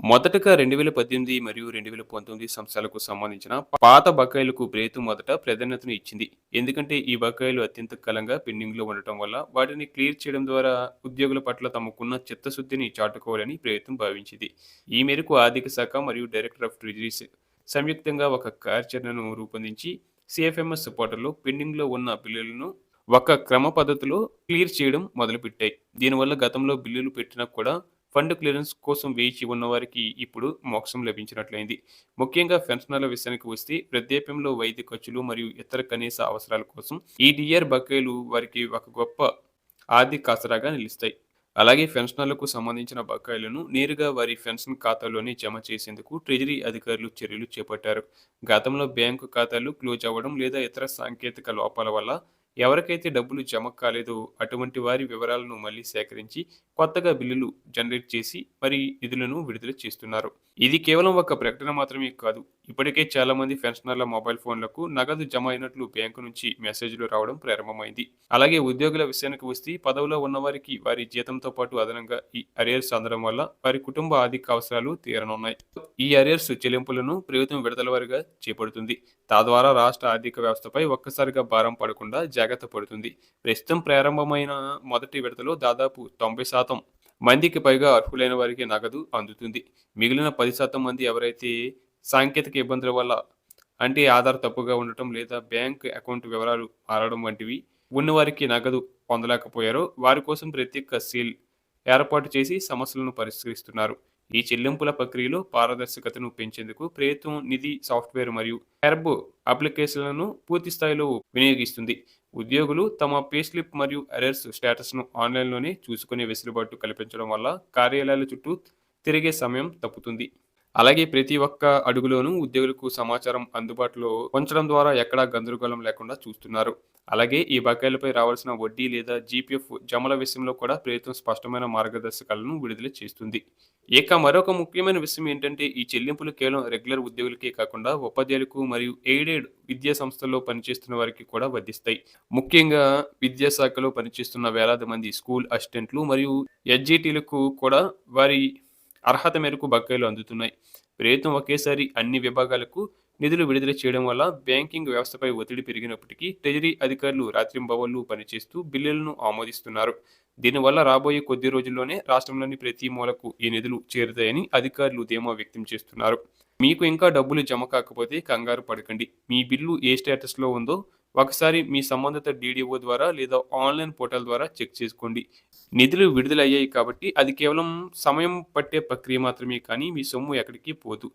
మొదటగా 2018 మరియు 2019 సంవత్సరాలకు సంబంధించిన పాత బకాయిలకు ప్రభుత్వం మొదట ప్రాధాన్యతను ఇచ్చింది. ఎందుకంటే ఈ బకాయిలు అత్యంత కాలంగా పెండింగ్‌లో ఉండటం వల్ల వాటిని క్లియర్ చేయడం ద్వారా ఉద్యోగుల పట్ల తమకున్న చిత్తశుద్ధిని చాటుకోవాలని ప్రభుత్వం భావించింది. ఈ మేరకు ఆర్థిక శాఖ మరియు డైరెక్టర్ ఆఫ్ ట్రెజరీస్ సంయుక్తంగా ఒక కార్యాచరణను రూపొందించి సిఎఫ్ఎంఎస్ పోర్టల్‌లో పెండింగ్‌లో ఉన్న బిల్లులను ఒక క్రమ పద్ధతిలో క్లియర్ చేయడం మొదలుపెట్టాయి. దీనివల్ల గతంలో బిల్లులు పెట్టినా కూడా ఫండ్ క్లియరెన్స్ కోసం వేచి ఉన్నవారికి ఇప్పుడు మోక్షం లభించినట్లయింది. ముఖ్యంగా పెన్షనర్ల విషయానికి వస్తే వృద్ధాప్యంలో వైద్య ఖర్చులు మరియు ఇతర కనీస అవసరాల కోసం ఈ డిఆర్ బకాయిలు వారికి ఒక గొప్ప ఆర్థిక ఆసరాగా నిలుస్తాయి. అలాగే పెన్షనర్లకు సంబంధించిన బకాయిలను నేరుగా వారి పెన్షన్ ఖాతాలోనే జమ చేసేందుకు ట్రెజరీ అధికారులు చర్యలు చేపట్టారు. గతంలో బ్యాంకు ఖాతాలు క్లోజ్ అవ్వడం లేదా ఇతర సాంకేతిక లోపాల వల్ల ఎవరికైతే డబ్బులు జమ కాలేదో అటువంటి వారి వివరాలను మళ్ళీ సేకరించి కొత్తగా బిల్లులు జనరేట్ చేసి మరి నిధులను విడుదల చేస్తున్నారు. ఇది కేవలం ఒక ప్రకటన మాత్రమే కాదు. ఇప్పటికే చాలా మంది పెన్షనర్ల మొబైల్ ఫోన్లకు నగదు జమ అయినట్లు బ్యాంకు నుంచి మెసేజ్‌లు రావడం ప్రారంభమైంది. అలాగే ఉద్యోగుల విషయానికి వస్తే పదవిలో ఉన్నవారికి వారి జీతంతో పాటు అదనంగా ఈ అరియర్స్ అందడం వల్ల వారి కుటుంబ ఆర్థిక అవసరాలు తీరనున్నాయి. ఈ అరియర్స్ చెల్లింపులను ప్రభుత్వం విడతల వారీగా చేపడుతుంది. తద్వారా రాష్ట్ర ఆర్థిక వ్యవస్థపై ఒక్కసారిగా భారం పడకుండా జాగ్రత్త పడుతుంది. ప్రస్తుతం ప్రారంభమైన మొదటి విడతలో దాదాపు 90% మందికి పైగా అర్హులైన వారికి నగదు అందుతుంది. మిగిలిన 10% మంది ఎవరైతే సాంకేతిక ఇబ్బందుల వల్ల అంటే ఆధార్ తప్పుగా ఉండటం లేదా బ్యాంక్ అకౌంట్ వివరాలు మారడం వంటివి ఉన్నవారికి నగదు పొందలేకపోయారో వారి కోసం ప్రత్యేక సెల్ ఏర్పాటు చేసి సమస్యలను పరిష్కరిస్తున్నారు. ఈ చెల్లింపుల ప్రక్రియలో పారదర్శకతను పెంచేందుకు ప్రభుత్వం నిధి సాఫ్ట్వేర్ మరియు హెర్బ్ అప్లికేషన్లను పూర్తి స్థాయిలో వినియోగిస్తుంది. ఉద్యోగులు తమ పే స్లిప్ మరియు అరెర్స్ స్టేటస్ను ఆన్లైన్లోనే చూసుకునే వెసులుబాటు కల్పించడం వల్ల కార్యాలయాల చుట్టూ తిరిగే సమయం తప్పుతుంది. అలాగే ప్రతి ఒక్క అడుగులోనూ ఉద్యోగులకు సమాచారం అందుబాటులో ఉంచడం ద్వారా ఎక్కడా గందరగోళం లేకుండా చూస్తున్నారు. అలాగే ఈ బకాయిలపై రావాల్సిన వడ్డీ లేదా జీపీఎఫ్ జమల విషయంలో కూడా ప్రభుత్వం స్పష్టమైన మార్గదర్శకాలను విడుదల చేస్తుంది. ఇక మరొక ముఖ్యమైన విషయం ఏంటంటే ఈ చెల్లింపులు కేవలం రెగ్యులర్ ఉద్యోగులకే కాకుండా ఉపాధ్యాయులకు మరియు ఎయిడెడ్ విద్యా సంస్థల్లో పనిచేస్తున్న వారికి కూడా వర్తిస్తాయి. ముఖ్యంగా విద్యాశాఖలో పనిచేస్తున్న వేలాది మంది స్కూల్ అసిస్టెంట్లు మరియు ఎస్జిటిలకు కూడా వారి అర్హత మేరకు బకాయిలు అందుతున్నాయి. ప్రభుత్వం ఒకేసారి అన్ని విభాగాలకు నిధులు విడుదల చేయడం వల్ల బ్యాంకింగ్ వ్యవస్థపై ఒత్తిడి పెరిగినప్పటికీ ట్రెజరీ అధికారులు రాత్రింబవళ్లు పనిచేస్తూ బిల్లులను ఆమోదిస్తున్నారు. దీనివల్ల రాబోయే కొద్ది రోజుల్లోనే రాష్ట్రంలోని ప్రతి మూలకు ఈ నిధులు చేరుతాయని అధికారులు ధీమా వ్యక్తం చేస్తున్నారు. మీకు ఇంకా డబ్బులు జమ కాకపోతే కంగారు పడకండి. మీ బిల్లు ఏ స్టేటస్‌లో ఉందో ఒకసారి మీ సంబంధిత డీడీఓ ద్వారా లేదా ఆన్‌లైన్ పోర్టల్ ద్వారా చెక్ చేసుకోండి. నిధులు విడుదలయ్యాయి కాబట్టి అది కేవలం సమయం పట్టే ప్రక్రియ మాత్రమే కానీ మీ సొమ్ము ఎక్కడికి పోదు.